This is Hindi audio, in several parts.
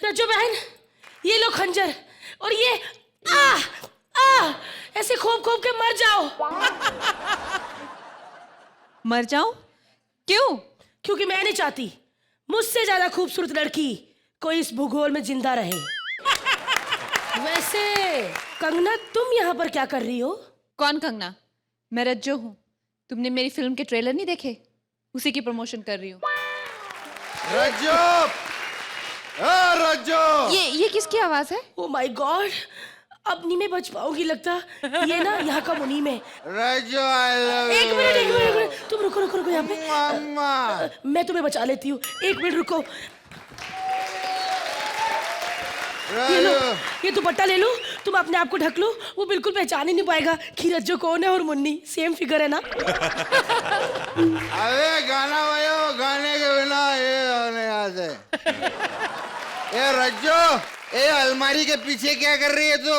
रज्जो बहन, ये लो खंजर और ये आ ऐसे खोप खोप के मर जाओ। मर जाऊं? क्यों? क्योंकि मैं नहीं चाहती मुझसे ज्यादा खूबसूरत लड़की कोई इस भूगोल में जिंदा रहे। वैसे कंगना, तुम यहाँ पर क्या कर रही हो? कौन कंगना? मैं रज्जो हूँ। तुमने मेरी फिल्म के ट्रेलर नहीं देखे? उसी की प्रमोशन कर रही हूँ। रज्जो! रज्जो! ये किसकी आवाज है? ओ माय गॉड, अब नहीं मैं बच पाऊंगी लगता। ये ना यहाँ का मुनीम है। रज्जो, आई लव एक मिनट, तुम रुको यहाँ पे। मम्मा। मैं तुम्हें बचा लेती हूँ, एक मिनट रुको। ये लो, ये दुपट्टा ले लो, तुम अपने आप को ढक लो, वो बिल्कुल पहचान ही नहीं पाएगा कि रज्जो कौन है और मुन्नी सेम फिगर है ना। अबे गाना बजाओ, गाने के बिना ये होने यहाँ से। ये रज्जो, ये अलमारी के पीछे क्या कर रही है तू?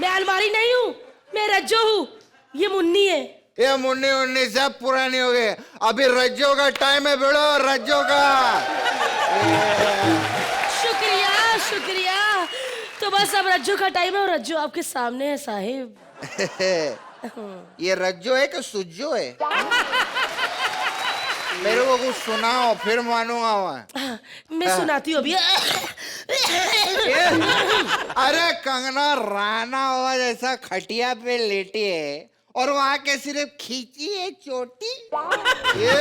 मैं अलमारी नहीं हूँ, मैं रज्जो हूँ, ये मुन्नी है। ये मुन्नी उन्नी सब पुरानी हो गई, अभी रज्जो का टाइम है बेड़ो, रज्जो का। शुक्रिया, तो बस अब रज्जो का टाइम है और रज्जो आपके सामने है साहिब। ये रज्जो है कि सुज्जो है? मेरे को कुछ सुनाओ फिर मानूंगा मैं। मैं सुनाती हूँ अभी। अरे कंगना रानावत ऐसा खटिया पे लेटी है और वहां के सिर्फ खींची है चोटी। ये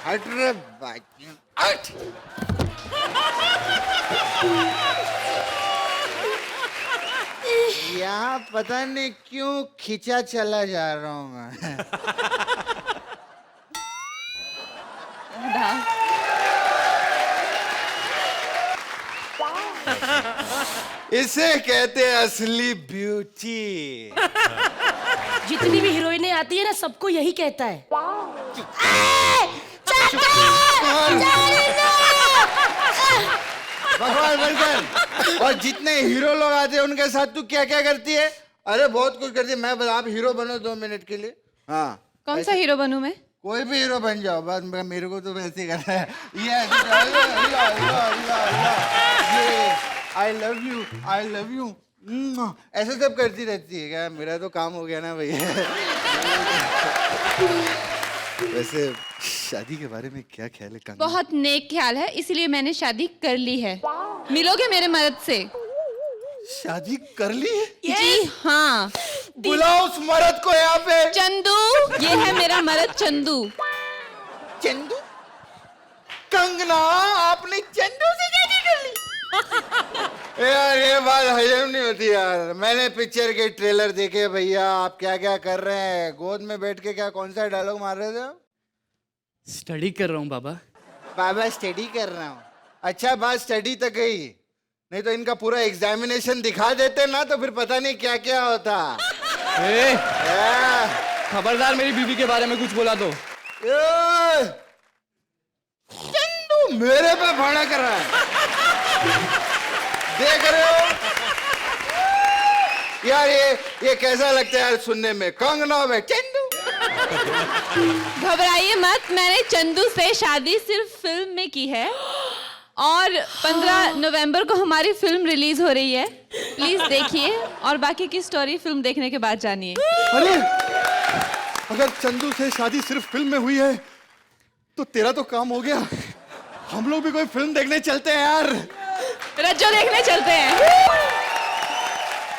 हट रे बाजी, हट। यहाँ पता नहीं क्यों खींचा चला जा रहा हूँ मैं। इसे कहते हैं असली ब्यूटी। जितनी भी हीरोइनें आती है ना, सबको यही कहता है। भगवान बलकर। और जितने हीरो लोग आते हैं उनके साथ तू क्या क्या करती है? अरे बहुत कुछ करती है। मैं बता, आप हीरो बनो 2 मिनट के लिए। हाँ, कौन सा हीरो बनूं मैं? कोई भी हीरो बन जाओ, बस मेरे को तो वैसे ही करना है। ये आई लव यू ऐसे सब करती रहती है क्या? मेरा तो काम हो गया ना भैया। वैसे शादी के बारे में क्या ख्याल है कंगना? बहुत नेक ख्याल है, इसीलिए मैंने शादी कर ली है। मिलोगे मेरे मर्द से? शादी कर ली है? जी हाँ। बुलाओ उस मर्द को यहाँ पे। चंदू, ये है मेरा मर्द चंदू। चंदू? कंगना, आपने चंदू से शादी कर ली? यार ये बात हजम नहीं होती यार। मैंने पिक्चर के ट्रेलर देखे भैया, आप क्या क्या कर रहे हैं? गोद में बैठ के क्या कौन सा डायलॉग मार रहे थे? स्टडी कर रहा हूँ बाबा। बाबा स्टडी कर रहा हूँ। अच्छा, बात स्टडी तक गई, नहीं तो इनका पूरा एग्जामिनेशन दिखा देते ना तो फिर पता नहीं क्या क्या होता। खबरदार मेरी बीवी के बारे में कुछ बोला तो। चंदू मेरे पे भड़क रहा है, देख रहे हो यार? ये कैसा लगता है यार सुनने में? कंगना में चंदू। घबराइए मत, मैंने चंदू से शादी सिर्फ फिल्म में की है और 15 नवंबर को हमारी फिल्म रिलीज हो रही है। प्लीज देखिए और बाकी की स्टोरी फिल्म देखने के बाद जानिए। अरे अगर चंदू से शादी सिर्फ फिल्म में हुई है तो तेरा तो काम हो गया। हम लोग भी कोई फिल्म देखने चलते हैं यार। रज्जो देखने चलते हैं।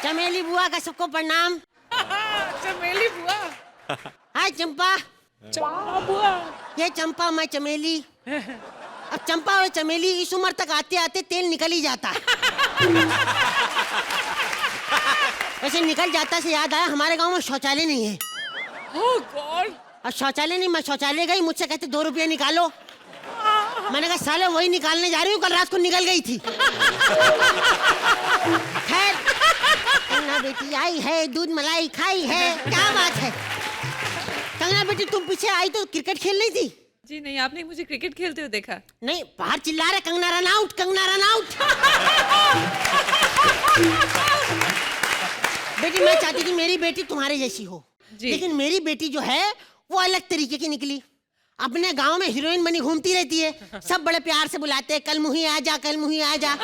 चमेली बुआ का सबको प्रणाम। चमेली बुआ। हाय चंपा। चंपा बुआ। ये चंपा, मैं चमेली। अब चंपा और चमेली इस उम्र तक आते आते तेल निकल ही जाता है। वैसे निकल जाता से याद आया, हमारे गांव में शौचालय नहीं है। Oh God! और शौचालय नहीं, मैं शौचालय गई, मुझसे कहते 2 रुपये निकालो। मैंने कहा साले वही निकालने जा रही हूँ, कल रात को निकल गई थी। खैर, कंगना बेटी आई है, दूध मलाई खाई है, क्या बात है? कंगना बेटी तुम पीछे आई तो क्रिकेट खेल रही थी? जी नहीं, आपने मुझे क्रिकेट खेलते हुए देखा? नहीं, बाहर चिल्ला रहे Kangana run out, Kangana run out. बेटी मैं चाहती थी मेरी बेटी तुम्हारे जैसी हो, लेकिन मेरी बेटी जो है वो अलग तरीके की निकली। अपने गांव में हीरोइन बनी घूमती रहती है, सब बड़े प्यार से बुलाते हैं, कल मुही आ जा, कल मुही आ जा।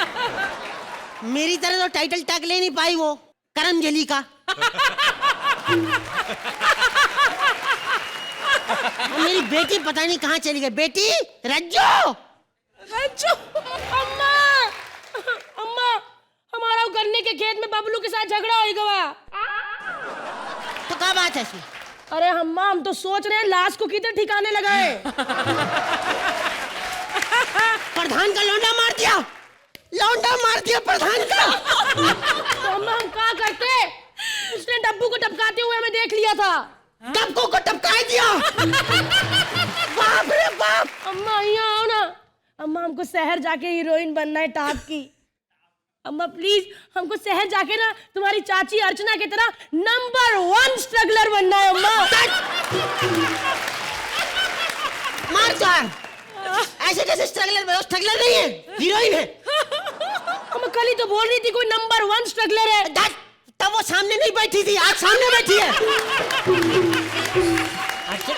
मेरी तरह तो टाइटल टैग ले नहीं पाई वो करम जली का। और मेरी बेटी पता नहीं कहाँ चली गई। बेटी रज्जो, रज्जो, अम्मा, अम्मा, हमारा गन्ने के खेत में बबलू के साथ झगड़ा हो गया। तो क्या बात है इसमें? अरे अम्मा, हम तो सोच रहे हैं लाश को किधर ठिकाने लगाए। प्रधान का लौंडा मार दिया, लौंडा मार दिया प्रधान का। तो अम्मा हम क्या करते? उसने डब्बू को टपकाते हुए हमें देख लिया था। डब्बू को टपका दिया। बाप रे बाप। अम्मा यहाँ आओ ना। अम्मा हमको शहर जाके हीरोइन बनना है टाप की। अम्मा प्लीज हमको शहर जाके ना तुम्हारी चाची अर्चना की तरह नंबर 1 स्ट्रगलर बनना है अम्मा। मार चार। ऐसे कैसे स्ट्रगलर बनो? स्ट्रगलर नहीं है, हीरोइन है। अम्मा कल ही तो बोल रही थी कोई नंबर 1 स्ट्रगलर है। तब वो सामने नहीं बैठी थी, आज सामने बैठी है।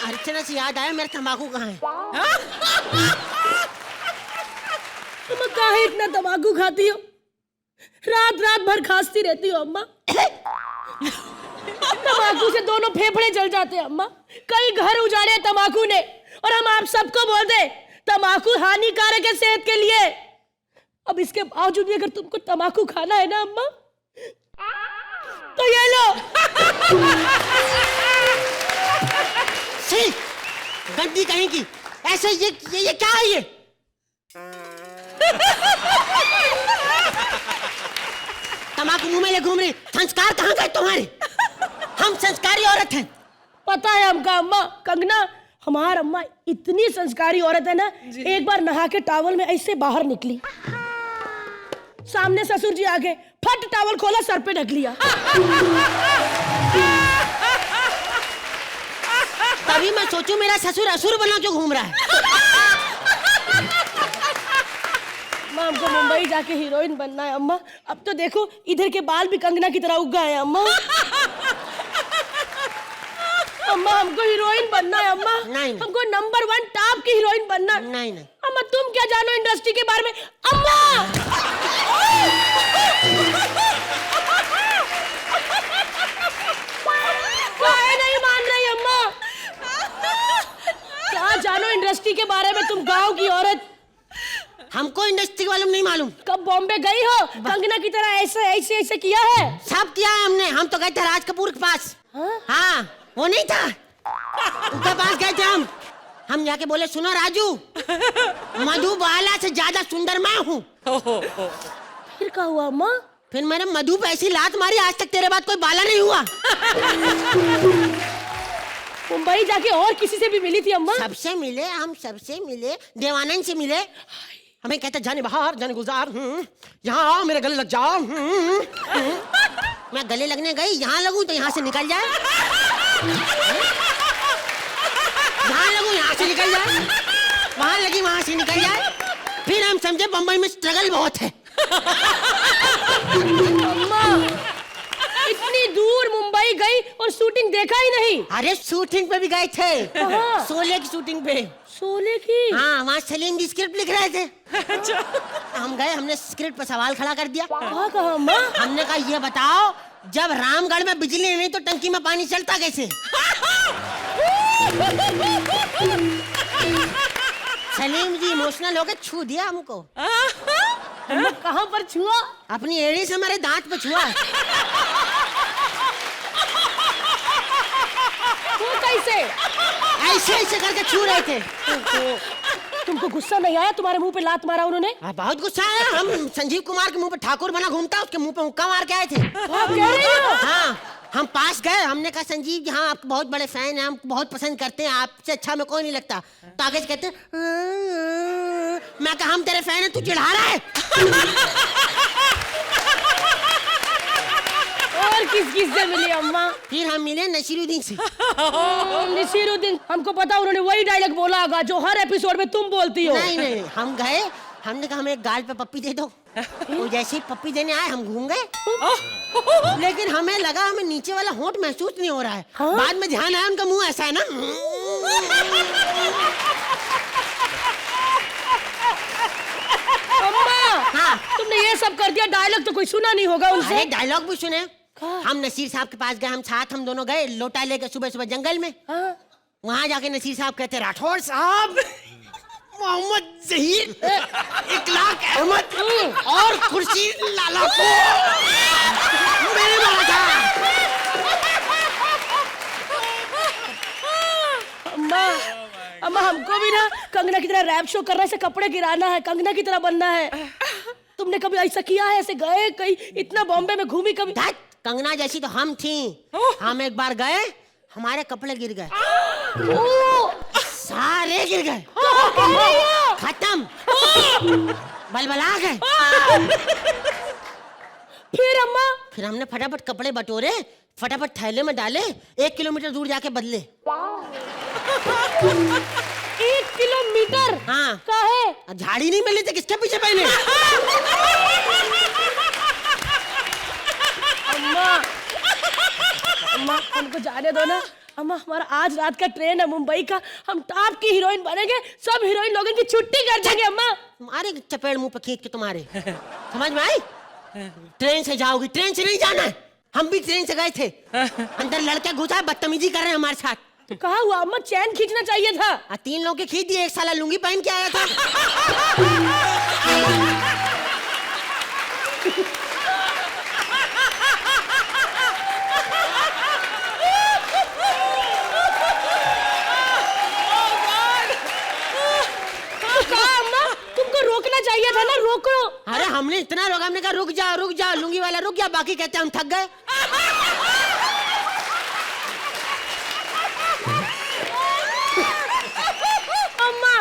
अर्चना से याद आया, मेरा तंबाकू कहाँ है? अम्मा काहे इतना तंबाकू खाती हो? रात रात भर खांसती रहती हो अम्मा। तंबाकू से दोनों फेफड़े जल जाते हैं अम्मा। कई घर उजाड़े तंबाकू ने, और हम आप सबको बोल दे तंबाकू हानिकारक है सेहत के लिए। अब इसके बावजूद भी अगर तुमको तंबाकू खाना है ना अम्मा, तो ये लो। सी, गंदी कहीं की। ऐसे ये क्या है ये? तंबाकू मुंह में ले घूम रही। संस्कार कहाँ गए तुम्हारे? हम संस्कारी औरत हैं। पता है हमका अम्मा। कंगना, हमार अम्मा इतनी संस्कारी औरत है ना, एक बार नहा के टॉवल में ऐसे बाहर निकली, सामने ससुर जी आ गए, फट टॉवल खोला, सर पे ढक लिया। तभी मैं सोचूं मेरा ससुर असुर बना जो घूम रहा है। अम्मा हमको मुंबई जाके हीरोइन बनना है अम्मा। अब तो देखो इधर के बाल भी कंगना की तरह उग गए हैं अम्मा। अम्मा हमको हीरोइन बनना है अम्मा। नहीं। हमको नंबर 1 टॉप की हीरोइन बनना है। नहीं। अम्मा तुम क्या जानो इंडस्ट्री के बारे में? अम्मा काहे नहीं मान रही अम्मा? क्या जानो इंडस्ट्री के बारे में तुम, गांव की औरत। हमको इंडस्ट्री वालों नहीं मालूम। कब बॉम्बे गई हो? कंगना की तरह ऐसे ऐसे ऐसे किया है? सब किया है हमने। हम तो गए थे राज कपूर के पास। हाँ, वो नहीं था, उसके पास गए थे हम। हम जाके बोले, सुनो राजू, मधुबाला से ज्यादा सुंदर मैं हूँ। फिर क्या हुआ अम्मा? फिर मैंने मधु पे ऐसी लात मारी, आज तक तेरे बाद कोई बाला नहीं हुआ। मुंबई जाके और किसी से भी मिली थी अम्मा? सबसे मिले, हम सबसे मिले, देवानंद से मिले। हमें कहते जाने बाहर जाने गुजार, यहाँ आओ मेरे गले लग जाओ। मैं गले लगने गई, यहाँ लगूं तो यहाँ से निकल जाए, यहाँ लगूं यहाँ से निकल जाए, वहाँ लगी वहाँ से निकल जाए। फिर हम समझे बम्बई में स्ट्रगल बहुत है। अम्मा इतनी दूर मुंबई गई और शूटिंग देखा ही नहीं? अरे शूटिंग पे भी गए थे, कहाँ? शोले की शूटिंग पे। शोले की? हाँ, वहाँ सलीम जी स्क्रिप्ट लिख रहे थे। हम गए, हमने स्क्रिप्ट पर सवाल खड़ा कर दिया। कहा अम्मा? हमने कहा ये बताओ, जब रामगढ़ में बिजली नहीं तो टंकी में पानी चलता कैसे? सलीम जी इमोशनल होकर छू दिया हमको। अम्मा कहाँ पर छुआ? अपनी एड़ी से हमारे दांत पे छुआ। वो कैसे? ऐसे ऐसे करके छू रहे थे। तुमको गुस्सा नहीं आया? तुम्हारे मुंह पे लात मारा उन्होंने? बहुत गुस्सा आया। हम संजीव कुमार के मुंह पे ठाकुर बना घूमता, उसके मुंह पे मुक्का मार के आए थे। आप कह रही हो? हाँ, हम पास गए, हमने कहा संजीव जी हाँ आपको बहुत बड़े फैन हैं, हमको बहुत पसंद करते हैं, आपसे अच्छा हमें कोई नहीं लगता। तो आगे से कहते मैं कहा हम तेरे फैन हैं, तू चिढ़ा रहा है। और किस किस से मिली अम्मा? फिर हम मिले नसीरुद्दीन से। नसीरुद्दीन, हमको पता उन्होंने वही डायलॉग बोला होगा जो हर एपिसोड में तुम बोलती हो। नहीं, हम गए, हमने कहा हमें एक गाल पे पप्पी दे दो। वो जैसे ही पप्पी देने आए हम घूम गए, लेकिन हमें लगा हमें नीचे वाला होंठ महसूस नहीं हो रहा है। बाद में ध्यान आया उनका मुंह ऐसा है ना। तुमने ये सब कर दिया, डायलॉग तो कोई सुना नहीं होगा अरे उनसे। डायलॉग भी सुने। कहाँ? हम नसीर साहब के पास गए, हम दोनों गए लोटा लेके सुबह सुबह जंगल में। हाँ। वहां जाके नसीर साहब कहते, राठौड़ साहब, मोहम्मद जहीर, इकलाक अहमद और खुर्शीद लाला को मैंने मारा था। अम्मा, अम्मा हमको भी ना कंगना की तरह रैप शो करना है, ऐसे कपड़े गिराना है, कंगना की तरह बनना है। तुमने कभी ऐसा किया है? ऐसे गए कहीं, इतना बॉम्बे में घूमी कभी? धत, कंगना जैसी तो हम थी। हम एक बार गए, हमारे कपड़े गिर गए, सारे गिर गए, खत्म, बलबला गए। फिर अम्मा? फिर हमने फटाफट कपड़े बटोरे, फटाफट थैले में डाले, 1 किलोमीटर दूर जाके बदले। 1 किलोमीटर? हाँ। काहे? झाड़ी नहीं मिली थी, किसके पीछे पहने? अम्मा, अम्मा हमको जाने दो ना। अम्मा हमारा आज रात का ट्रेन है मुंबई का, हम टॉप की हीरोइन बनेंगे, सब हीरोइन लोगों की छुट्टी कर देंगे अम्मा। तुम्हारे चपेड़ मुंह पे खींच के तुम्हारे, समझ में आई? ट्रेन से जाओगी, ट्रेन से नहीं जाना है। हम भी ट्रेन से गए थे, अंदर लड़के घुसा, बदतमीजी कर रहे हैं हमारे साथ। तो कहा हुआ अम्मा, चैन खींचना चाहिए था। 3 लोग के खींच दिए, एक साला लुंगी पहन के आया था। तो कहा अम्मा, तुमको रोकना चाहिए था ना, रोको। अरे हमने इतना रोका, हमने कहा रुक जाओ, लुंगी वाला रुक जा, बाकी कहते हम थक गए। अम्मा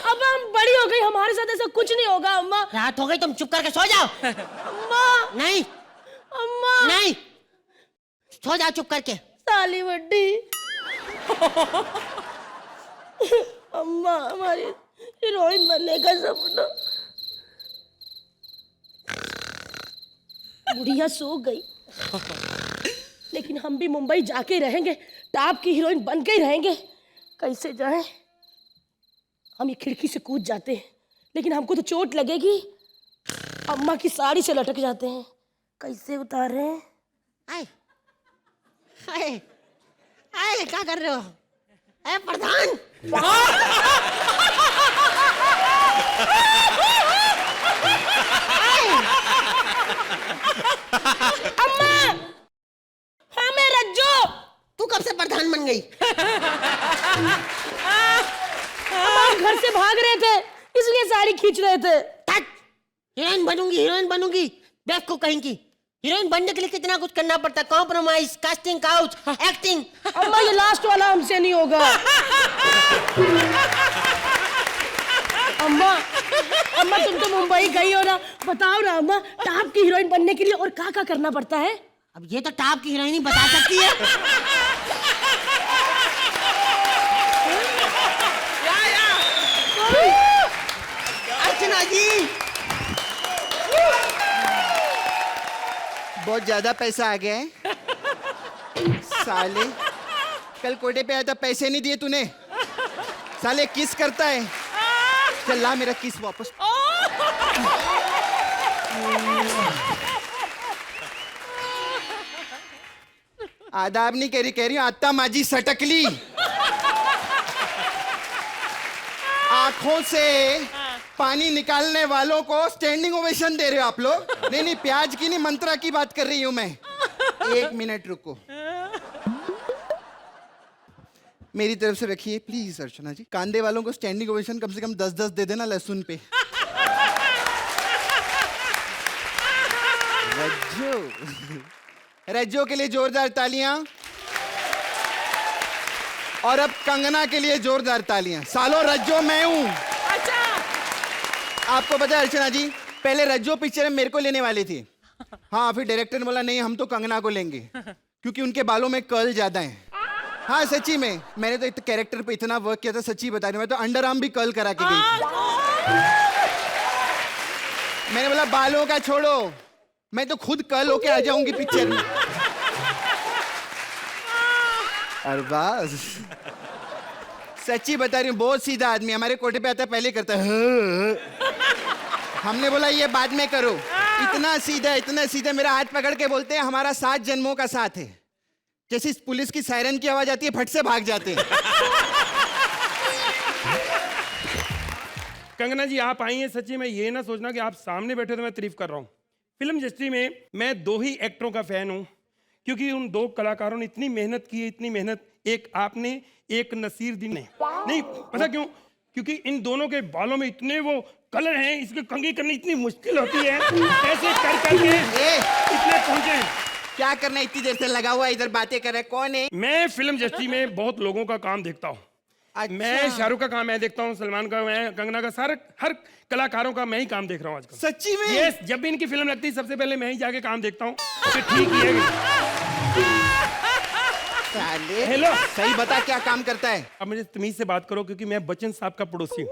अब हम बड़ी हो गई, हमारे साथ ऐसा कुछ नहीं होगा अम्मा। रात हो गई, तुम चुप करके सो जाओ। अम्मा, नहीं अम्मा, नहीं, सो जाओ चुप करके। साली बड्डी। अम्मा हमारी हीरोइन बनने का सपना। बुढ़िया सो गई, लेकिन हम भी मुंबई जाके रहेंगे, टॉप की हीरोइन बन के ही रहेंगे। कैसे जाएं? हम ये खिड़की से कूद जाते हैं, लेकिन हमको तो चोट लगेगी। अम्मा की साड़ी से लटक जाते हैं, कैसे उतारें? आए आए आए, क्या कर रहे हो? ए प्रधान, अम्मा, हाँ मैं रज्जो। तू कब से प्रधान बन गई? हम घर से भाग रहे थे, इसलिए साड़ी खींच रहे थे। हीरोइन बनूंगी, बेवकूफ कहीं की। हीरोइन बनने के लिए कितना कुछ करना पड़ता है, कॉम्प्रोमाइज, कास्टिंग काउच, एक्टिंग। अम्मा ये लास्ट वाला हमसे नहीं होगा। अम्मा, अम्मा तुम तो मुंबई गई हो ना, बताओ ना अम्मा, टॉप की हीरोइन बनने के लिए और क्या करना पड़ता है? अब ये तो टॉप की हीरोइन ही बता सकती है। अर्चना जी, बहुत ज्यादा पैसा आ गया है साले। कल कोटे पे आया था, पैसे नहीं दिए तूने। साले किस करता है, चल ला मेरा किस वापस। आदाब नहीं कह रही हूँ, आत्ता माजी सटकली। आंखों से पानी निकालने वालों को स्टैंडिंग ओवेशन दे रहे हो आप लोग। नहीं, प्याज की नहीं, मंत्रा की बात कर रही हूं मैं। 1 मिनट रुको, मेरी तरफ से रखिए प्लीज अर्चना जी। कांदे वालों को स्टैंडिंग ओवेशन कम से कम 10-10 दे देना लहसुन पे। रज्जो के लिए जोरदार तालियां, और अब कंगना के लिए जोरदार तालियां। सालो रज्जो मैं हूं। आपको पता है अर्चना जी, पहले रज्जो पिक्चर मेरे को लेने वाली थी। हाँ, फिर डायरेक्टर ने बोला नहीं, हम तो कंगना को लेंगे, क्योंकि उनके बालों में कर्ल ज्यादा है। हाँ सच्ची में, मैंने तो कैरेक्टर पे इतना वर्क किया था, सच्ची बता रही हूँ। मैं तो अंडर आर्म भी कर्ल करा के गई थी। मैंने बोला बालों का छोड़ो, मैं तो खुद कर्ल होके आ जाऊंगी पिक्चर में। अरबाज, सच्ची बता रही हूँ, बहुत सीधा आदमी, हमारे कोटे पे आता है पहले करता है हमने बोला ये बाद में करो। इतना सीधा मेरा हाथ पकड़ के बोलते हैं हमारा 7 जन्मों का साथ है। जैसे इस पुलिस की सायरन की आवाज आती है, फट से भाग जाते हैं। कंगना जी आप आई हैं, सच्ची में ये ना सोचना कि आप सामने बैठे तो मैं तारीफ कर रहा हूँ। फिल्म इंडस्ट्री में मैं 2 ही एक्टरों का फैन हूँ, क्योंकि उन 2 कलाकारों ने इतनी मेहनत की है, इतनी मेहनत। एक आपने, एक नसीरुद्दीन ने। नहीं पता क्यों? क्योंकि इन दोनों के बालों में इतने वो कलर हैं, इसकी कंघी करनी इतनी मुश्किल होती है, ऐसे कर करके इतने पहुंचे हैं। क्या करना इतनी देर से लगा हुआ इधर बातें कर रहा है, कौन है? मैं फिल्म इंडस्ट्री में बहुत लोगों का काम देखता हूँ। अच्छा। मैं शाहरुख का काम मैं देखता हूँ, सलमान का, मैं कंगना का, सारे हर कलाकारों का मैं ही काम देख रहा हूँ आजकल। सच्ची में? यस, जब भी इनकी फिल्म लगती है सबसे पहले मैं ही जाके काम देखता हूँ कि ठीक ही है। साले, हेलो। सही बता क्या काम करता है? अब मुझे तमीज से बात करो, क्योंकि मैं बच्चन साहब का पड़ोसी हूँ।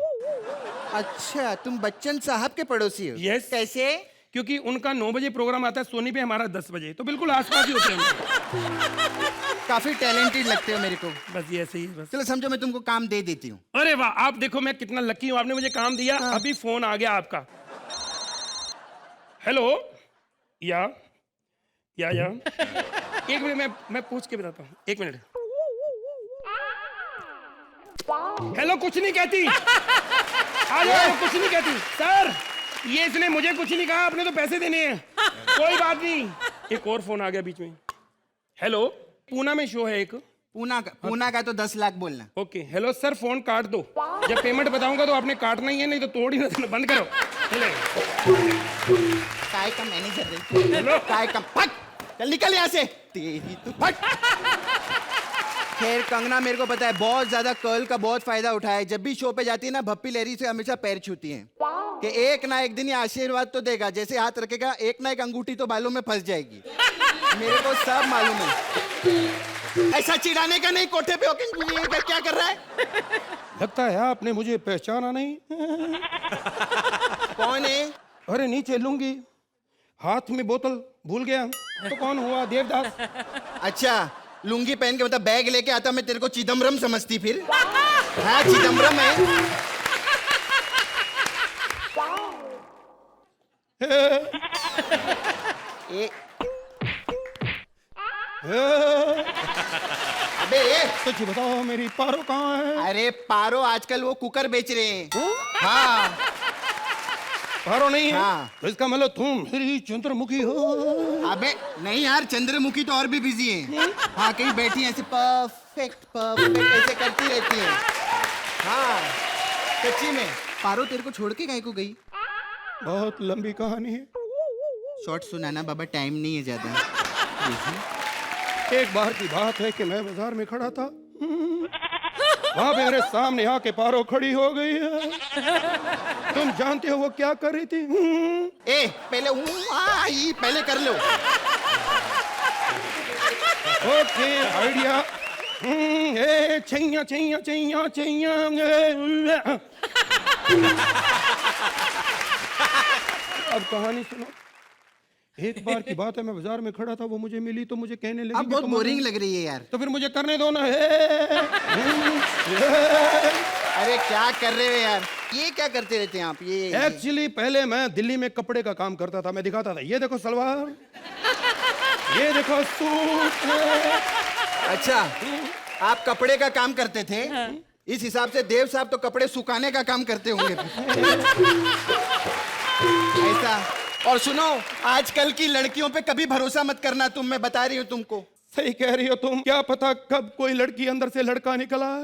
अच्छा, तुम बच्चन साहब के पड़ोसी हो? यस। कैसे? क्योंकि उनका 9 बजे प्रोग्राम आता है सोनी पे, हमारा 10 बजे, तो बिल्कुल आसपास ही होते हैं हम। काफी टैलेंटेड लगते हो मेरे को। बस ये ऐसे ही बस। चलो समझो मैं तुमको काम दे देती हूँ। अरे वाह, आप देखो मैं कितना लकी हूँ, आपने मुझे काम दिया। अभी फोन आ गया आपका। हेलो। या एक मिनट, मैं पूछ के बताता हूँ, 1 मिनट। हेलो, कुछ नहीं कहती। आ जाओ, कुछ नहीं कहती। सर, ये इसने मुझे कुछ नहीं कहा, आपने तो पैसे देने हैं। कोई बात नहीं। एक और फोन आ गया बीच में। हेलो, पूना में शो है एक। पूना का तो 10 लाख बोलना। ओके। हेलो सर, फोन काट दो। जब पेमेंट बताऊंगा तो आपने काटना ही है, नहीं तो तोड़ ही ना देना। बंद करो। काय का मैनेजर, काय का, फट, चल निकल यहाँ से। तेरी तो फट। खैर कंगना, मेरे को पता है बहुत ज्यादा कर्ल का बहुत फायदा उठाया है। जब भी शो पे जाती है ना, भप्पी लहरी से हमेशा पैर छूती है कि एक ना एक दिन ये आशीर्वाद तो देगा। जैसे हाथ रखेगा, एक ना एक अंगूठी तो बालों में फंस जाएगी। मेरे को सब मालूम है। ऐसा चिढ़ाने का नहीं, कोठे पे होके ये क्या कर रहा है? लगता है आपने मुझे पहचाना नहीं। कौन है? अरे नीचे लूंगी, हाथ में बोतल भूल गया तो कौन हुआ? देवदास। अच्छा, लुंगी पहन के मतलब बैग लेके आता, मैं तेरे को चिदम्बरम समझती फिर। हाँ, चिदम्बरम है। अबे सच बताओ, मेरी पारो कहाँ है? अरे पारो आजकल वो कुकर बेच रहे हैं। हाँ, पारो नहीं है? हाँ। तो इसका मतलब तुम मेरी चंद्रमुखी हो। अबे नहीं यार, चंद्रमुखी तो और भी बिजी है। हाँ, कहीं बैठी है ऐसे परफेक्ट ऐसे करती रहती है। हाँ सच्ची में। पारो तेरे को छोड़ के काहे को गई? बहुत लंबी कहानी है। शॉर्ट सुनाना बाबा, टाइम नहीं है ज्यादा। एक बार की बात है कि मैं बाजार में खड़ा था, वहां पे मेरे सामने आके पारो खड़ी हो गई है। तुम जानते हो वो क्या कर रही थी? ए पहले पहले कर लो। Okay, idea. ए छैया छैया छैया छैया। अब कहानी सुनो। एक बार की बात है, मैं बाजार में खड़ा था, वो मुझे मिली तो मुझे कहने लगी अब बहुत बोरिंग लग रही है यार। तो फिर मुझे करने दो ना। अरे क्या कर रहे हो यार, ये क्या करते रहते हैं आप? ये एक्चुअली पहले मैं दिल्ली में कपड़े का काम करता था। मैं दिखाता था, ये देखो सलवार, ये देखो सूट। अच्छा, आप कपड़े का काम करते थे? इस हिसाब से देव साहब तो कपड़े सुखाने का काम करते होंगे। ऐसा। और सुनो, आजकल की लड़कियों पे कभी भरोसा मत करना तुम, मैं बता रही हूँ तुमको। सही कह रही हो तुम। क्या पता कब कोई लड़की अंदर से लड़का निकला है।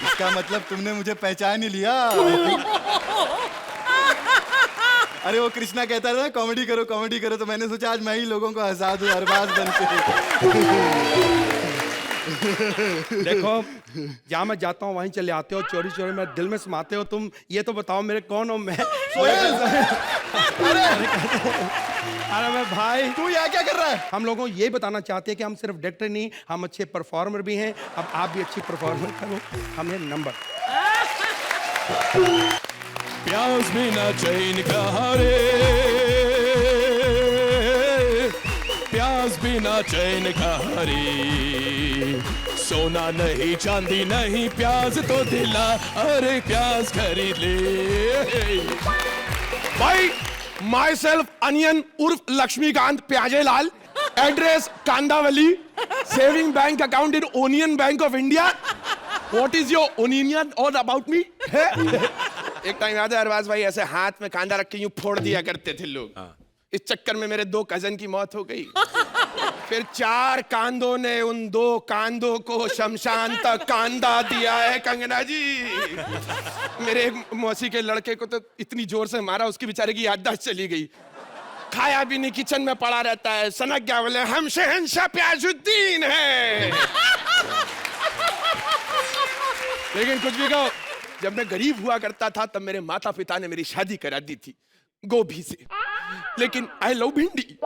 इसका मतलब तुमने मुझे पहचान ही लिया। अरे वो कृष्णा कहता था ना कॉमेडी करो, तो मैंने सोचा आज मैं ही लोगों को हंसा दूं अरबाज बन के। देखो, जहाँ मैं जाता हूँ वहीं चले आते हो, चोरी चोरी मेरे दिल में समाते हो तुम। ये तो बताओ मेरे कौन हो मैं? अरे मैं भाई, तू यहाँ क्या कर रहा है? हम लोगों को ये बताना चाहते हैं कि हम सिर्फ डायरेक्टर नहीं, हम अच्छे परफॉर्मर भी हैं। अब आप भी अच्छी परफॉर्मर करो, हमें नंबर। प्यास बिना चैन का रे, प्यास बिना चैन का रे, सोना नहीं चांदी नहीं प्याज तो दिला, अरे प्याज खरीद ले। भाई माई सेल्फ अनियन उर्फ Laxmikant Pyazelal, address Kandavali, saving bank account in onion bank of India. What is your opinion all about me? एक टाइम याद है अरबाज भाई, ऐसे हाथ में कांदा रख के यूं फोड़ दिया करते थे लोग। इस चक्कर में मेरे 2 कजन की मौत हो गई। फिर 4 कांदों ने उन 2 कांदों को शमशान तक कांदा दिया है कंगना जी। मेरे एक मौसी के लड़के को तो इतनी जोर से मारा, उसकी बेचारे की याददाश्त चली गई। खाया भी नहीं, किचन में पड़ा रहता है। सनक क्या बोले, हम शहंशाह प्याजुद्दीन हैं। लेकिन कुछ भी कहो, जब मैं गरीब हुआ करता था तब मेरे माता पिता ने मेरी शादी करा दी थी गोभी से। लेकिन आई लव भिंडी,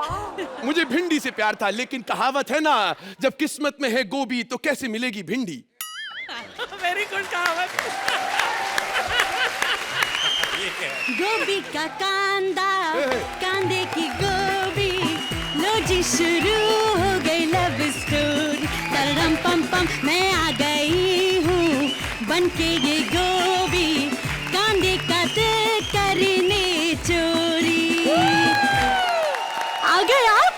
मुझे भिंडी से प्यार था। लेकिन कहावत है ना, जब किस्मत में है गोभी तो कैसे मिलेगी भिंडी। वेरी गुड कहावत। गोभी का कांदा, कांदे की गोभी, लो जी शुरू हो गई लव स्टोरी। तरम पम पम मैं आ गई हूँ बन के ये गोभी, कांदे का दिल करने चोरी। आ गए आप?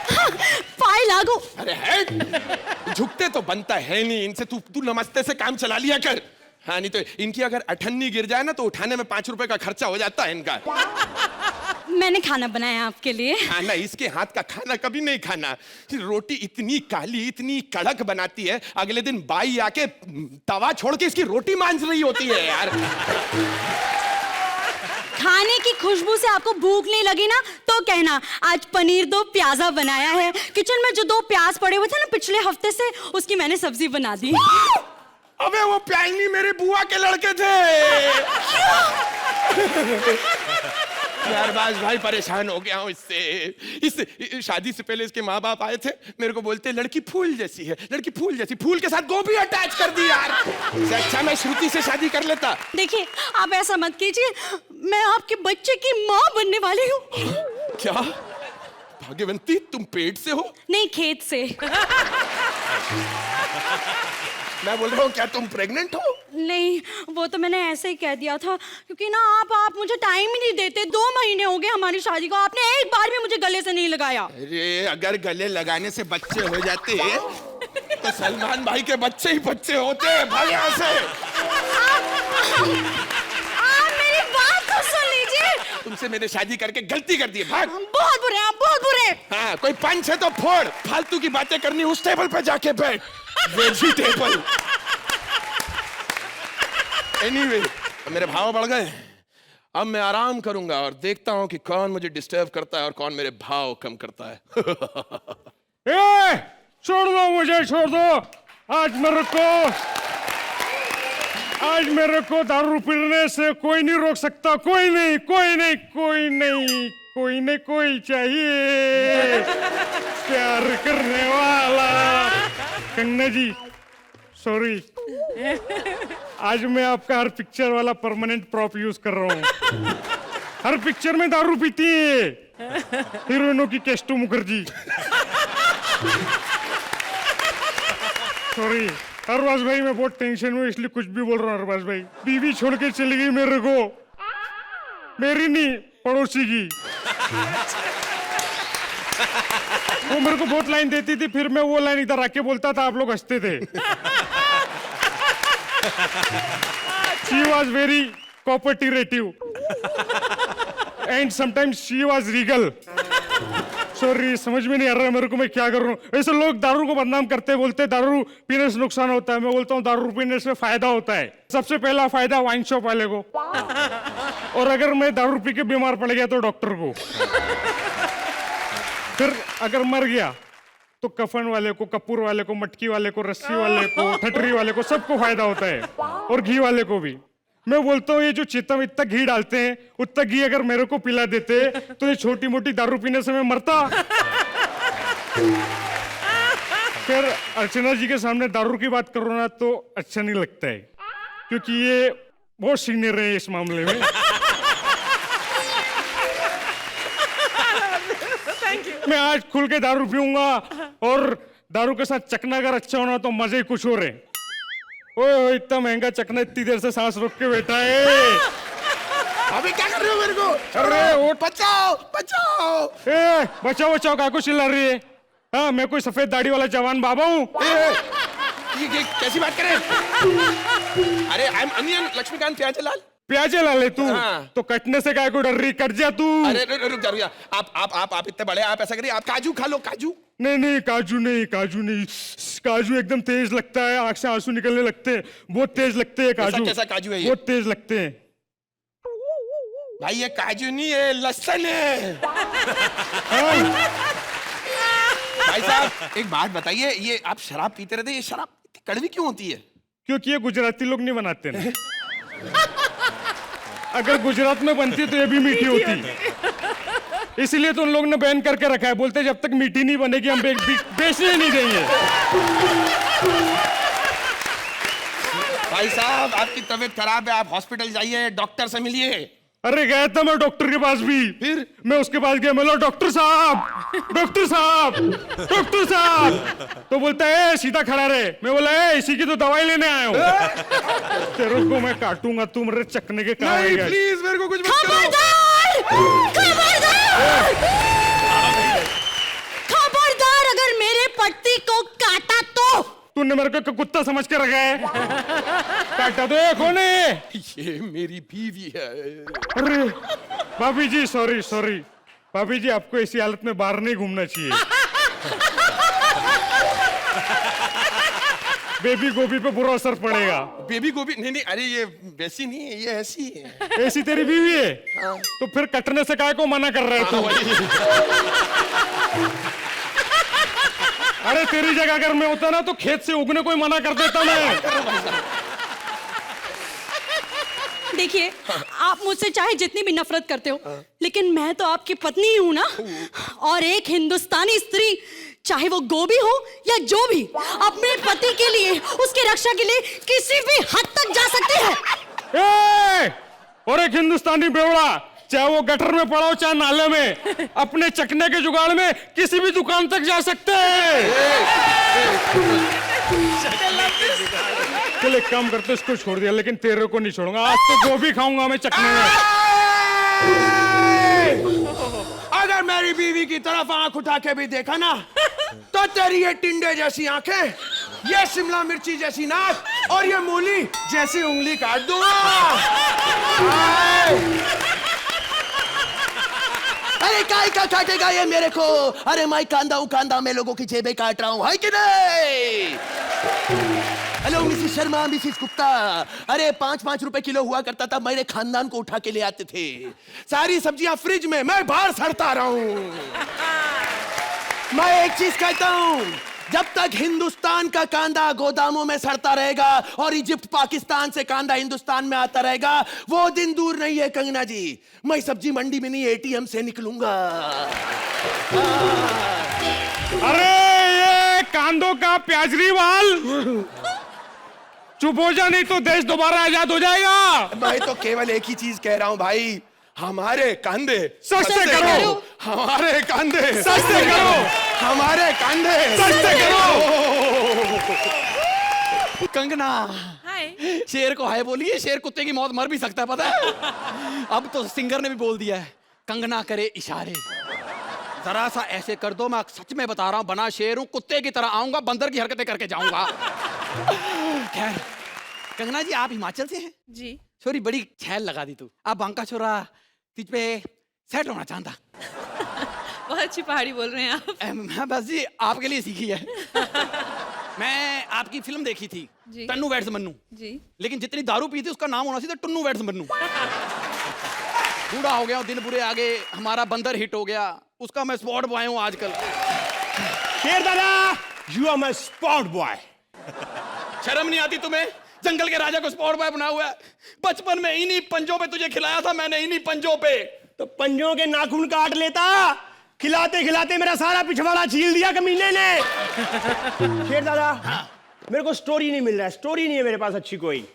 फाइल आ गो। अरे है, झुकते तो बनता है नहीं इनसे। तू नमस्ते से काम चला लिया कर। हाँ, नहीं तो इनकी अगर अठन्नी गिर जाए ना तो उठाने में 5 रुपए का खर्चा हो जाता है इनका। मैंने खाना बनाया आपके लिए। खाना, इसके हाथ का खाना कभी नहीं खाना। रोटी इतनी काली इतनी कड़क बनाती है, अगले दिन बाई आके तवा छोड़ के इसकी रोटी मांझ रही होती है यार। खाने की खुशबू से आपको भूख नहीं लगी ना तो कहना, आज पनीर 2 प्याजा बनाया है। किचन में जो 2 प्याज पड़े हुए थे ना पिछले हफ्ते से, उसकी मैंने सब्जी बना दी। अबे वो प्याजनी मेरे बुआ के लड़के थे। अरबाज भाई परेशान हो गया हूँ इससे। इस शादी से पहले इसके माँ बाप आए थे, मेरे को बोलते लड़की फूल जैसी है, लड़की फूल जैसी। फूल के साथ गोभी अटैच कर दी यार। इससे अच्छा मैं श्रुति से शादी कर लेता। देखिए आप ऐसा मत कीजिए, मैं आपके बच्चे की माँ बनने वाली हूँ। क्या भाग्यवंती, तुम पेट से हो? नहीं, खेत से। मैं बोल रहा हूँ क्या तुम प्रेग्नेंट हो? नहीं, वो तो मैंने ऐसे ही कह दिया था, क्योंकि ना आप मुझे टाइम ही नहीं देते। 2 महीने हो गए हमारी शादी को, आपने एक बार भी मुझे गले से नहीं लगाया। अरे अगर गले लगाने से बच्चे हो जाते तो सलमान भाई के बच्चे ही बच्चे होते। भाग यहाँ से। आप मेरी बात तो सुन लीजिए। तुमसे मैंने शादी करके गलती कर दी। भाग। बहुत बुरे आप, बहुत बुरे। हाँ, कोई पंच है तो फोड़। फालतू की बातें करनी उस टेबल पे जाके बैठ। वेजिटेबल। एनीवे, मेरे भाव बढ़ गए। अब मैं आराम करूंगा और देखता हूं कि कौन मुझे डिस्टर्ब करता है और कौन मेरे भाव कम करता है। ए, छोड़ दो मुझे, छोड़ दो। आज मेरे को दारू पीने से कोई नहीं रोक सकता। कोई नहीं, कोई नहीं, कोई नहीं, कोई नहीं, कोई चाहिए प्यार करने वाला। कन्या जी सॉरी, आज मैं आपका हर पिक्चर वाला परमानेंट प्रॉप यूज कर रहा हूँ। हर पिक्चर में दारू पीती है हीरोइनों की केस्टू मुखर्जी। सॉरी अरबाज भाई, मैं बहुत टेंशन में इसलिए कुछ भी बोल रहा हूँ। अरबाज भाई, बीवी छोड़ के चली गई मेरे को, मेरी नहीं पड़ोसी की। वो मेरे को बहुत लाइन देती थी, फिर मैं वो लाइन इधर आके बोलता था, आप लोग हंसते थे। She was very cooperative and sometimes she was regal. Sorry, समझ में नहीं आ रहा मेरे को मैं क्या कर रहा हूँ। ऐसे लोग दारू को बदनाम करते, बोलते दारू पीने से नुकसान होता है। मैं बोलता हूँ दारू पीने से फायदा होता है। सबसे पहला फायदा वाइन शॉप वाले को, और अगर मैं दारू पी के बीमार पड़ गया तो डॉक्टर को, फिर अगर मर गया तो कफन वाले को, कपूर वाले को, मटकी वाले को, रस्सी वाले को, ठटरी वाले को, सबको फायदा होता है, और घी वाले को भी। मैं बोलता हूँ ये जो चीता में इतना घी डालते हैं, उतना घी अगर मेरे को पिला देते तो ये छोटी मोटी दारू पीने से मैं मरता। फिर अर्चना जी के सामने दारू की बात करो ना तो अच्छा नहीं लगता है, क्योंकि ये बहुत सीनियर है इस मामले में। मैं आज खुल के दारू पीऊंगा, और दारू के साथ चखना अगर अच्छा होना तो मजे ही कुछ हो रहे। ओए इतना महंगा चखना, इतनी देर से सांस रोक के बैठा है। अभी क्या कर रहे हो मेरे को? अरे उठ, बचाओ बचाओ। ए बचाओ बचाओ, काको चिल्ला रही है? हाँ, मैं कोई सफेद दाढ़ी वाला जवान बाबा हूँ? ये कैसी बात करें? अरे आई एम अनियन लक्ष्मीकांत प्याजेलाल। प्याजे ला ले तू। हाँ। तो कटने से काय को डर रही? कट जा तू। अरे रुक जा रुक जा। आप इतने बड़े, आप ऐसा करिए, आप काजू खा लो, काजू। नहीं नहीं, काजू नहीं, काजू नहीं। काजू एकदम तेज लगता है, आंख से आंसू निकलने लगते हैं, बहुत तेज लगते हैं काजू। कैसा काजू है ये? बहुत तेज लगते हैं भाई ये काजू नहीं है, लहसुन है। हाँ। भाई साहब एक बात बताइए, ये आप शराब पीते रहते, ये शराब इतनी कड़वी क्यों होती है? क्योंकि ये गुजराती लोग नहीं बनाते ना। अगर गुजरात में बनती तो ये भी मीठी होती, इसलिए तो उन लोग ने बैन करके रखा है। बोलते जब तक मीठी नहीं बनेगी हम बेचने नहीं देंगे। भाई साहब आपकी तबीयत खराब है, आप हॉस्पिटल जाइए, डॉक्टर से मिलिए। अरे गया था मैं डॉक्टर के पास भी, फिर मैं उसके पास गया, मैं बोला डॉक्टर साहब, डॉक्टर साहब, डॉक्टर साहब। तो बोलता है सीधा खड़ा रहे। मैं बोला है इसी की तो दवाई लेने आया हूँ। तेरे को मैं काटूंगा, तू मेरे चखने के काम आएगा। प्लीज मेरे को कुछ मत करो। खबरदार, अगर मेरे पति को काटा तो तूने मेरे को कुत्ता समझ के रखा है? काटा तो कौन है? ये मेरी बीवी है। अरे भाभी जी, सॉरी सॉरी भाभी जी, आपको ऐसी हालत में बाहर नहीं घूमना चाहिए। बेबी गोभी पे बुरा असर पड़ेगा। बेबी गोभी नहीं नहीं, अरे ये वैसी नहीं है, ये ऐसी है। ऐसी तेरी बीवी है? तो फिर कटने से काय को मना कर रहे तू? अरे तेरी जगह अगर मैं होता ना तो खेत से उगने को ही मना कर देता मैं। देखिए, आप मुझसे चाहे जितनी भी नफरत करते हो, लेकिन मैं तो आपकी पत्नी ही हूं ना। और एक हिंदुस्तानी स्त्री, चाहे वो गोभी हो या जो भी, अपने पति के लिए, उसकी रक्षा के लिए किसी भी हद तक जा सकती है। और एक हिंदुस्तानी बेवड़ा, चाहे वो गटर में पड़ा हो चाहे नाले में, अपने चखने के जुगाड़ में किसी भी दुकान तक जा सकते हैं। चल एक काम करते, इसको छोड़ दिया, लेकिन तेरे को नहीं छोड़ूंगा। आज तो गोभी खाऊंगा मैं चखने में। अगर मेरी बीवी की तरफ आंख उठा के भी देखा ना, तो तेरी ये टिंडे जैसी आंखें, ये शिमला मिर्ची जैसी नाक और ये मूली जैसी उंगली काट दूंगा। अरे काय का काटेगा ये मेरे को? अरे मैं कांदा उकांदा में लोगों की जेबें काट रहा हूँ, है कि नहीं? Hello Mrs Sharma, Mrs Gupta. अरे 5-5 रुपए किलो हुआ करता था, मेरे खानदान को उठा के ले आते थे। सारी सब्जियां फ्रिज में, मैं बाहर सड़ता रहा हूं। मैं एक चीज कहता हूं, जब तक हिंदुस्तान का कांदा गोदामों में सड़ता रहेगा और इजिप्ट पाकिस्तान से कांदा हिंदुस्तान में आता रहेगा, वो दिन दूर नहीं है कंगना जी। मैं सब्जी मंडी में नहीं, एटीएम से निकलूंगा। अरे ये कांदों का प्याजरी वाल, चुप हो जा, नहीं तो देश दोबारा आजाद हो जाएगा। मैं तो केवल एक ही चीज कह रहा हूं भाई, हमारे कांधे सस्ते करो, हमारे कांधे सस्ते करो, हमारे कांधे सस्ते करो। कंगना, हाय। शेर को हाय बोलिए, शेर कुत्ते की मौत मर भी सकता है, पता है? अब तो सिंगर ने भी बोल दिया है, कंगना करे इशारे, जरा सा ऐसे कर दो, मैं सच में बता रहा हूं, बना शेर हूं, कुत्ते की तरह आऊंगा, बंदर की हरकतें करके जाऊंगा। खैर कंगना जी, आप हिमाचल से हैं? जी। छोरी बड़ी छैल लगा दी तू। आप बांका छोरा तुझ पे सेट होना चाहता। बहुत अच्छी पहाड़ी बोल रहे हैं आप। मैं बस जी आपके लिए सीखी है। मैं आपकी फिल्म देखी थी, जी। टन्नू वेड्स मन्नू जी। लेकिन जितनी दारू पी थी उसका नाम होना चाहिए टुन्नू वेड्स मन्नू। बूढ़ा हो गया हूं, दिन बुरे आगे, हमारा बंदर हिट हो गया, उसका मैं स्पॉट बॉय हूं आजकल। शेर दादा, you are my spot boy. शर्म नहीं आती तुम्हें? जंगल के राजा को स्पॉट बॉय बना हुआ है। बचपन में इन्हीं पंजों पे तुझे खिलाया था मैंने, इन्हीं पंजों पे। तो पंजों के नाखून काट लेता, खिलाते खिलाते मेरा सारा पिछवाड़ा छील दिया कमीने ने। शेर दादा, मेरे को स्टोरी नहीं मिल रहा है, स्टोरी नहीं है मेरे पास अच्छी कोई।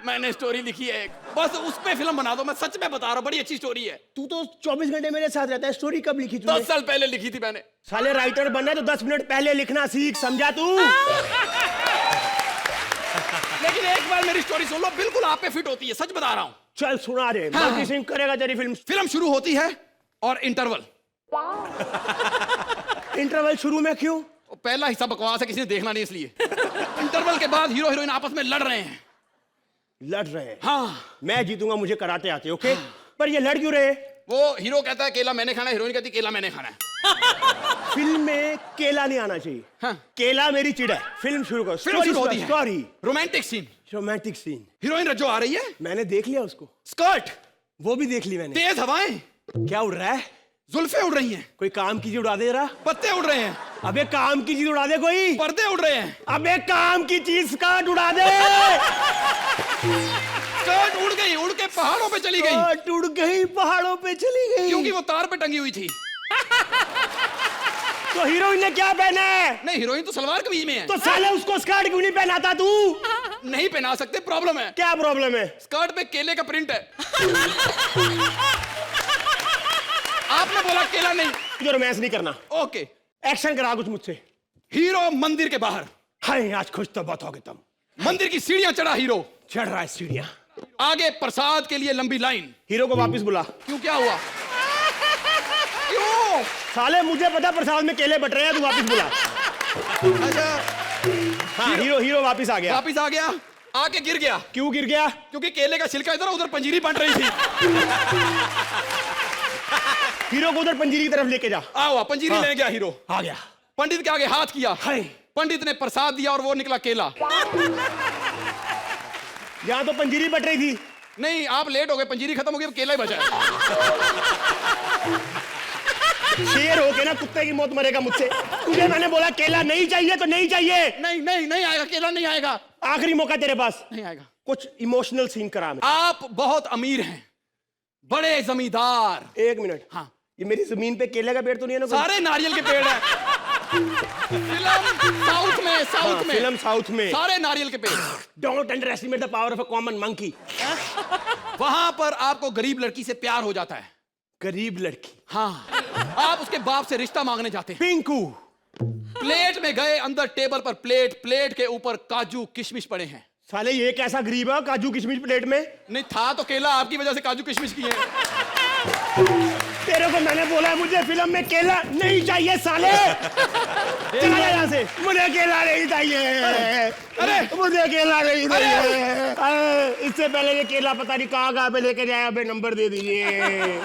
मैंने स्टोरी लिखी है एक, बस उस पे फिल्म बना दो, मैं सच में बता रहा हूँ, बड़ी अच्छी स्टोरी है। तू तो 24 घंटे मेरे साथ रहता है, स्टोरी कब लिखी तूने? 10 साल पहले लिखी थी मैंने। साले राइटर बनना है तो 10 मिनट पहले लिखना सीख, समझा तू? लेकिन प्लीज एक बार मेरी स्टोरी सुन लो, बिल्कुल आप पे फिट होती है, सच बता रहा हूँ। चल सुना रे, हाँ। मल्टी सिंह करेगा तेरी फिल्म। फिल्म शुरू होती है और इंटरवल। इंटरवल शुरू में क्यों? पहला हिस्सा बकवास है, किसी ने देखना नहीं इसलिए। इंटरवल के बाद हीरो हीरोइन आपस में लड़ रहे हैं। लड़ रहे हैं? हाँ। मैं जीतूंगा, मुझे कराटे आते, ओके? पर ये लड़ क्यों रहे? वो हीरो कहता है केला मैंने खाना है, हीरोइन कहती है केला मैंने खाना है। फिल्म में केला नहीं आना चाहिए। हाँ। केला मेरी चिड़ है। फिल्म शुरू करो। फिल्म शुरू होती है। Sorry, romantic scene. Romantic scene. Heroine Rajjo आ रही है, मैंने देख लिया उसको। स्कर्ट, वो भी देख ली मैंने। तेज हवाएं, क्या उड़ रहा है? जुल्फे उड़ रही हैं, कोई काम की चीज उड़ा दे जरा। पत्ते उड़ रहे हैं, अबे काम की चीज उड़ा दे कोई। पर्दे उड़ रहे हैं, अबे काम की चीज स्कर्ट उड़ा दे। स्कर्ट उड़ गई, उड़ के पहाड़ों पे चली गई। स्कर्ट उड़ गई, पहाड़ों पे चली गई। क्योंकि वो तार पे टंगी हुई थी। तो हीरोइन ने क्या पहना है? नहीं, हीरोइन तो सलवार कमीज में है। तो साले उसको स्कर्ट क्यों नहीं पहनाता तू? नहीं पहना सकते, प्रॉब्लम है। क्या प्रॉब्लम है? स्कर्ट पे केले का प्रिंट है। आपने बोला केला नहीं। जो रोमांस नहीं करना। ओके, एक्शन करा कुछ मुझसे। हीरो मंदिर के बाहर, हाय आज खुश तो बहुत हो गए तुम। मंदिर की सीढ़ियां चढ़ा हीरो, चढ़ रहा है सीढ़ियां। आगे प्रसाद के लिए लंबी लाइन। हीरो को वापस बुला। क्यों, क्या हुआ? क्यों? साले मुझे पता प्रसाद में केले बट रहे हैं, तू वापस बुला। अच्छा, हाँ, हीरो वापस आ गया। वापस आ गया, आके गिर गया। क्यों गिर गया? क्योंकि केले का छिलका इधर उधर पंजीरी बन रही थी। हीरो को उधर पंजीरी की तरफ लेके जा। आओ, पंजीरी ले गया हीरो। आ गया। पंडित के आगे हाथ किया, हाय। पंडित ने प्रसाद दिया और वो निकला केला। यहाँ तो पंजीरी बट रही थी। नहीं, आप लेट हो गए, पंजीरी खत्म हो गई, अब केला ही बचा है। शेर हो के ना कुत्ते की मौत मरेगा मुझसे। तुझे मैंने बोला केला नहीं चाहिए तो नहीं चाहिए। नहीं नहीं नहीं आएगा, केला नहीं आएगा। आखिरी मौका तेरे पास। नहीं आएगा। कुछ इमोशनल सीन करा मैं। आप बहुत अमीर हैं, बड़े जमींदार। एक मिनट। हाँ, ये मेरी जमीन पे केले का पेड़ तो नहीं है ना? सारे नारियल के पेड़ हैं। फिल्म साउथ में, साउथ में, फिल्म साउथ में सारे नारियल के पेड़। Don't under estimate the power of a common monkey. वहां पर आपको गरीब लड़की से प्यार हो जाता है। गरीब लड़की? हाँ, आप उसके बाप से रिश्ता मांगने जाते हैं। पिंकू। प्लेट में गए, अंदर टेबल पर प्लेट, प्लेट के ऊपर काजू किशमिश पड़े हैं। साले ये कैसा गरीब है, काजू किशमिश प्लेट में? नहीं था तो केला, आपकी वजह से काजू किशमिश की है। तेरे को मैंने बोला मुझे फिल्म में केला नहीं चाहिए साले। चला जा यहाँ से, मुझे केला नहीं चाहिए। अरे मुझे केला नहीं चाहिए। इससे पहले ये केला पता नहीं कहाँ पे लेके जाया, नंबर दे दीजिए।